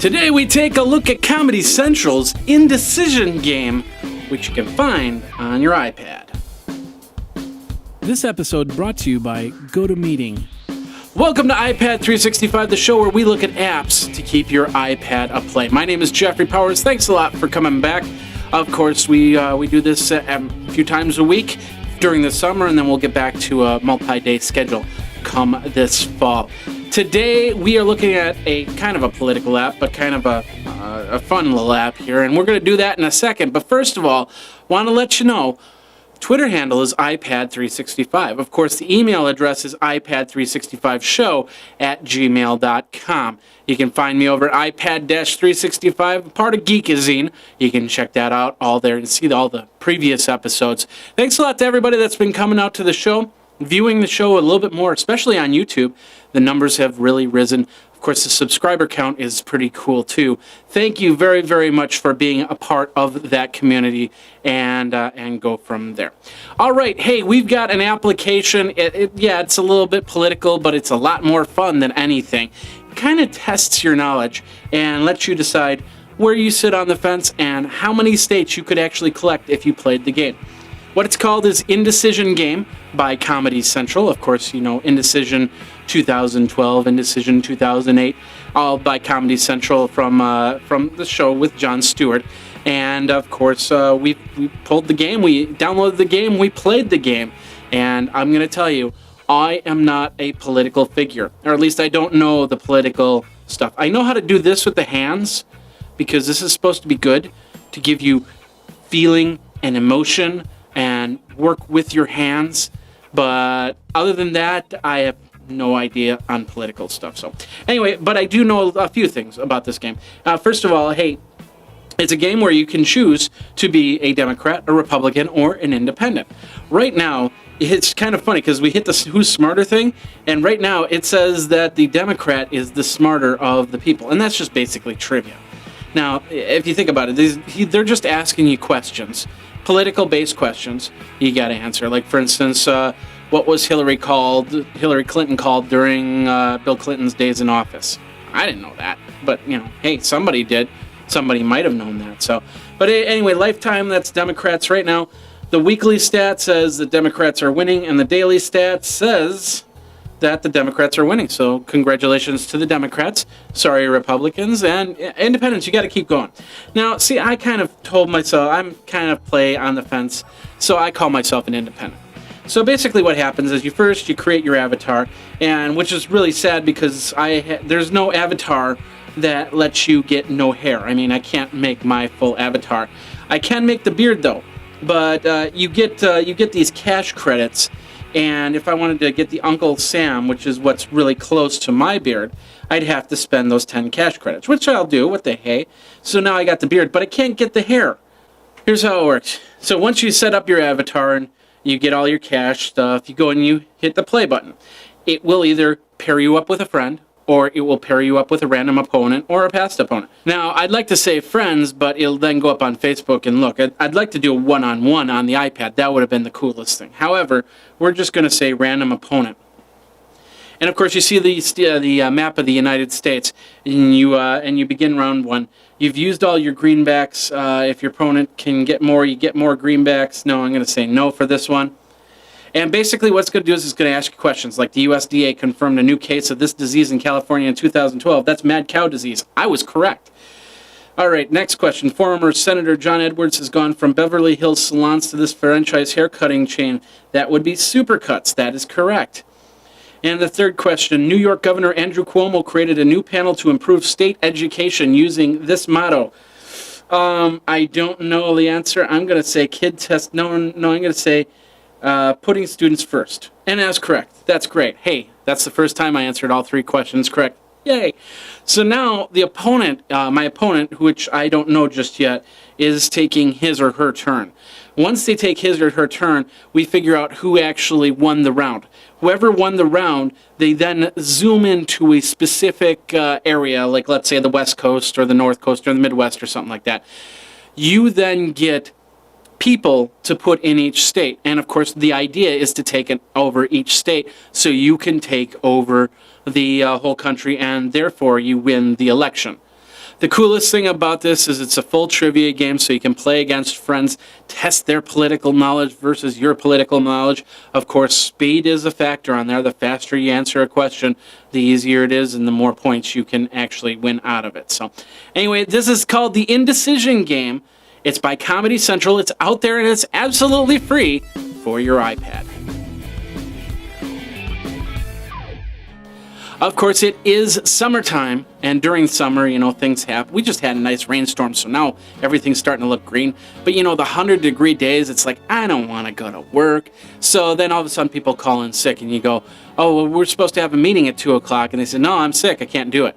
Today we take a look at Comedy Central's Indecision game, which you can find on your iPad. This episode brought to you by GoToMeeting. Welcome to iPad 365, the show where we look at apps to keep your iPad afloat. My name is Jeffrey Powers. Thanks a lot for coming back. Of course, we do this a few times a week during the summer, and then we'll get back to a multi-day schedule come this fall. Today, we are looking at a kind of a political app, but kind of a fun little app here, and we're going to do that in a second. But first of all, want to let you know, Twitter handle is iPad365. Of course, the email address is ipad365show@gmail.com. You can find me over at iPad-365, part of Geekazine. You can check that out all there and see all the previous episodes. Thanks a lot to everybody that's been coming out to the show, viewing the show a little bit more, especially on YouTube. The numbers have really risen. Of course, the subscriber count is pretty cool too. Thank you very, very much for being a part of that community, and go from there. All right, hey, we've got an application. It's a little bit political, but it's a lot more fun than anything. It kind of tests your knowledge and lets you decide where you sit on the fence and how many states you could actually collect if you played the game. What it's called is Indecision Game by Comedy Central. Of course, you know, Indecision 2012, Indecision 2008, all by Comedy Central from the show with Jon Stewart. And of course, we pulled the game, we downloaded the game, we played the game. And I'm going to tell you, I am not a political figure, or at least I don't know the political stuff. I know how to do this with the hands, because this is supposed to be good, to give you feeling and emotion and work with your hands. But other than that, I have no idea on political stuff. So anyway, but I do know a few things about this game. First of all, hey, it's a game where you can choose to be a Democrat, a Republican, or an independent. Right now, it's kind of funny because we hit the who's smarter thing, and right now it says that the Democrat is the smarter of the people, and that's just basically trivia. Now, if you think about it, they're just asking you questions, political-based questions you got to answer. Like, for instance, what was Hillary Clinton called during Bill Clinton's days in office? I didn't know that, but, you know, hey, somebody did. Somebody might have known that. So, but anyway, Lifetime, that's Democrats right now. The weekly stat says the Democrats are winning, and the daily stat says that the Democrats are winning. So congratulations to the Democrats. Sorry, Republicans. And independents, you got to keep going. Now, see, I kind of told myself, I'm kind of play on the fence, so I call myself an independent. So basically what happens is you create your avatar, and which is really sad because there's no avatar that lets you get no hair. I mean, I can't make my full avatar. I can make the beard though, but you get these cash credits. And if I wanted to get the Uncle Sam, which is what's really close to my beard, I'd have to spend those 10 cash credits, which I'll do. What the hey? So now I got the beard, but I can't get the hair. Here's how it works. So once you set up your avatar and you get all your cash stuff, you go and you hit the play button. It will either pair you up with a friend, or it will pair you up with a random opponent or a past opponent. Now, I'd like to say friends, but it'll then go up on Facebook and look. I'd like to do a one-on-one on the iPad. That would have been the coolest thing. However, we're just going to say random opponent. And of course, you see the map of the United States, and you begin round one. You've used all your greenbacks. If your opponent can get more, you get more greenbacks. No, I'm going to say no for this one. And basically what it's going to do is it's going to ask you questions like the USDA confirmed a new case of this disease in California in 2012. That's mad cow disease. I was correct. All right, next question. Former Senator John Edwards has gone from Beverly Hills salons to this franchise haircutting chain. That would be Supercuts. That is correct. And the third question. New York Governor Andrew Cuomo created a new panel to improve state education using this motto. I don't know the answer. I'm going to say kid test. No, I'm going to say putting students first. And that's correct. That's great. Hey, that's the first time I answered all three questions correct. Yay. So now the opponent, my opponent, which I don't know just yet, is taking his or her turn. Once they take his or her turn, we figure out who actually won the round. Whoever won the round, they then zoom into a specific area, like let's say the West Coast or the North Coast or the Midwest or something like that. You then get people to put in each state. And of course, the idea is to take it over each state so you can take over the whole country, and therefore you win the election. The coolest thing about this is it's a full trivia game, so you can play against friends, test their political knowledge versus your political knowledge. Of course, speed is a factor on there. The faster you answer a question, the easier it is, and the more points you can actually win out of it. So anyway, this is called the Indecision game. It's by Comedy Central. It's out there, and it's absolutely free for your iPad. Of course, it is summertime, and during summer, things happen. We just had a nice rainstorm, so now everything's starting to look green. But, the 100-degree days, it's like, I don't want to go to work. So then all of a sudden people call in sick, and you go, oh, well, we're supposed to have a meeting at 2 o'clock. And they say, no, I'm sick. I can't do it.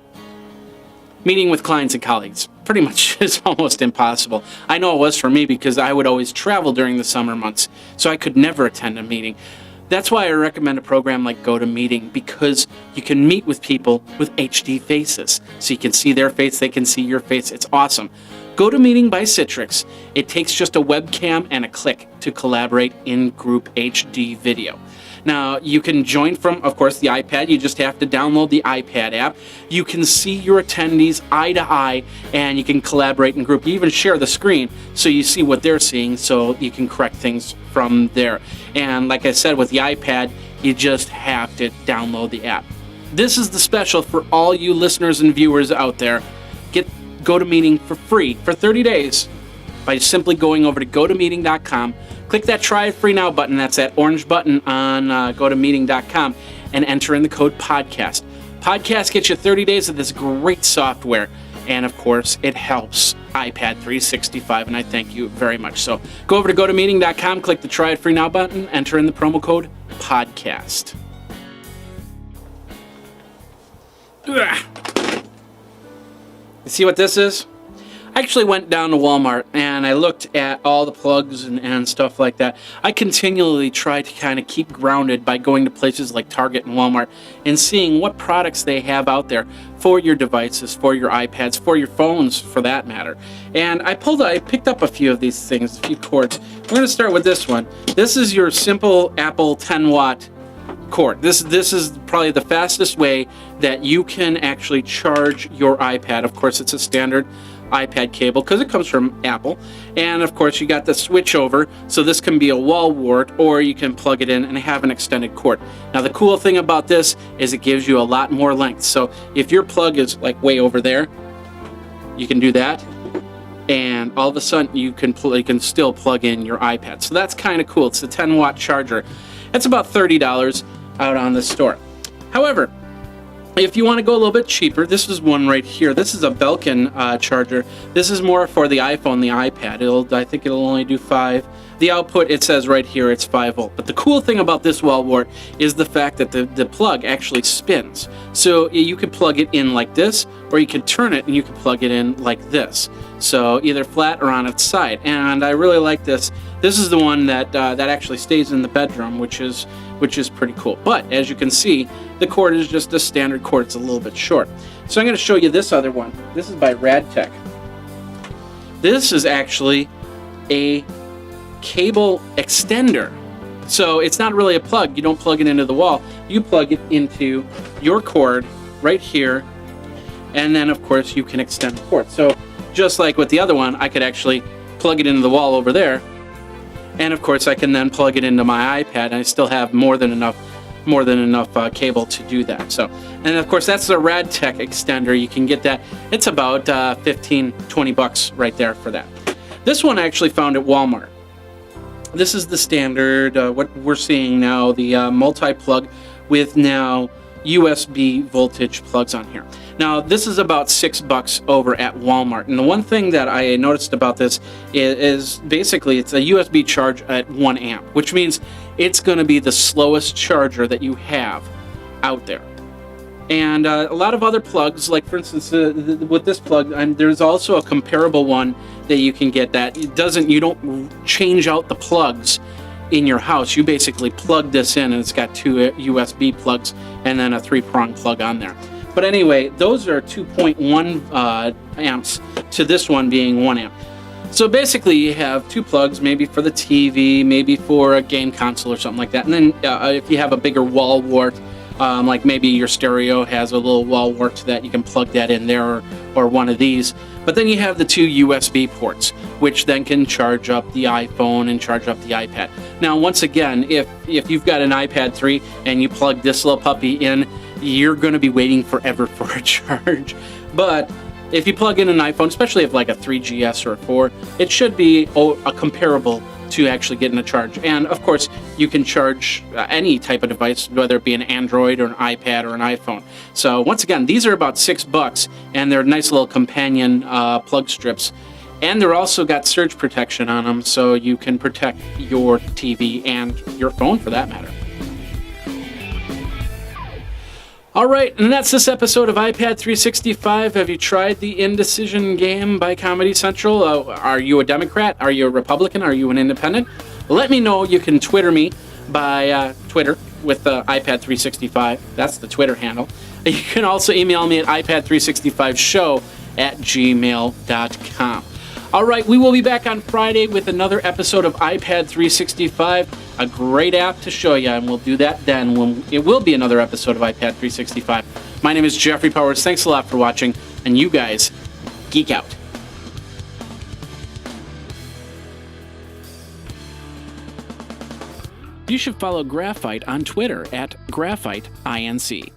Meeting with clients and colleagues pretty much is almost impossible. I know it was for me because I would always travel during the summer months, so I could never attend a meeting. That's why I recommend a program like GoToMeeting, because you can meet with people with HD faces. So you can see their face, they can see your face. It's awesome. GoToMeeting by Citrix. It takes just a webcam and a click to collaborate in group HD video. Now, you can join from, of course, the iPad. You just have to download the iPad app. You can see your attendees eye to eye, and you can collaborate in group. You even share the screen so you see what they're seeing, so you can correct things from there. And like I said, with the iPad, you just have to download the app. This is the special for all you listeners and viewers out there. Get GoToMeeting for free for 30 days by simply going over to GoToMeeting.com. Click that Try It Free Now button. That's that orange button on GoToMeeting.com, and enter in the code podcast. Podcast gets you 30 days of this great software. And of course, it helps iPad 365, and I thank you very much. So go over to GoToMeeting.com, click the Try It Free Now button, enter in the promo code podcast. Ugh. You see what this is? I actually went down to Walmart and I looked at all the plugs and stuff like that. I continually try to kind of keep grounded by going to places like Target and Walmart and seeing what products they have out there for your devices, for your iPads, for your phones for that matter. And I picked up a few of these things, a few cords. We're going to start with this one. This is your simple Apple 10-watt cord. This is probably the fastest way that you can actually charge your iPad. Of course, it's a standard iPad cable because it comes from Apple, and of course you got the switch over, so this can be a wall wart or you can plug it in and have an extended cord. Now the cool thing about this is it gives you a lot more length, so if your plug is like way over there, you can do that, and all of a sudden you can still plug in your iPad. So that's kind of cool. It's a 10-watt charger. It's about $30 out on the store. However, if you want to go a little bit cheaper, this is one right here. This is a Belkin charger. This is more for the iPhone, the iPad. I think it'll only do 5. The output, it says right here, it's 5 volt. But the cool thing about this wall wart is the fact that the plug actually spins. So you can plug it in like this, or you can turn it and you can plug it in like this. So either flat or on its side. And I really like this. This is the one that actually stays in the bedroom, which is pretty cool. But as you can see, the cord is just a standard cord. It's a little bit short. So I'm going to show you this other one. This is by Radtech. This is actually a cable extender. So it's not really a plug. You don't plug it into the wall. You plug it into your cord right here, and then of course you can extend the cord. So just like with the other one, I could actually plug it into the wall over there, and of course I can then plug it into my iPad, and I still have more than enough cable to do that. So, and of course that's the Radtech extender. You can get that. It's about $15-20 right there for that. This one I actually found at Walmart. This is the standard, what we're seeing now, the multi-plug with now USB voltage plugs on here. Now, this is about $6 over at Walmart. And the one thing that I noticed about this is basically it's a USB charge at 1 amp, which means it's going to be the slowest charger that you have out there. And a lot of other plugs, like for instance, with this plug, there's also a comparable one that you can get that you don't change out the plugs in your house. You basically plug this in, and it's got 2 USB plugs and then a 3-prong plug on there. But anyway, those are 2.1 amps to this one being 1 amp. So basically you have 2 plugs, maybe for the TV, maybe for a game console or something like that. And then if you have a bigger wall wart Like maybe your stereo has a little wall wart that you can plug that in there, or one of these. But then you have the two USB ports, which then can charge up the iPhone and charge up the iPad. Now, once again, if you've got an iPad 3 and you plug this little puppy in, you're going to be waiting forever for a charge. But if you plug in an iPhone, especially if like a 3GS or a 4, it should be a comparable to actually getting a charge. And of course, you can charge any type of device, whether it be an Android or an iPad or an iPhone. So once again, these are about $6, and they're nice little companion plug strips. And they're also got surge protection on them, so you can protect your TV and your phone for that matter. All right, and that's this episode of iPad 365. Have you tried the Indecision game by Comedy Central? Are you a Democrat? Are you a Republican? Are you an independent? Let me know. You can Twitter me by Twitter with iPad 365. That's the Twitter handle. You can also email me at ipad365show@gmail.com. All right, we will be back on Friday with another episode of iPad 365, a great app to show you, and we'll do that then when it will be another episode of iPad 365. My name is Jeffrey Powers. Thanks a lot for watching, and you guys geek out. You should follow Graphite on Twitter at GraphiteINC.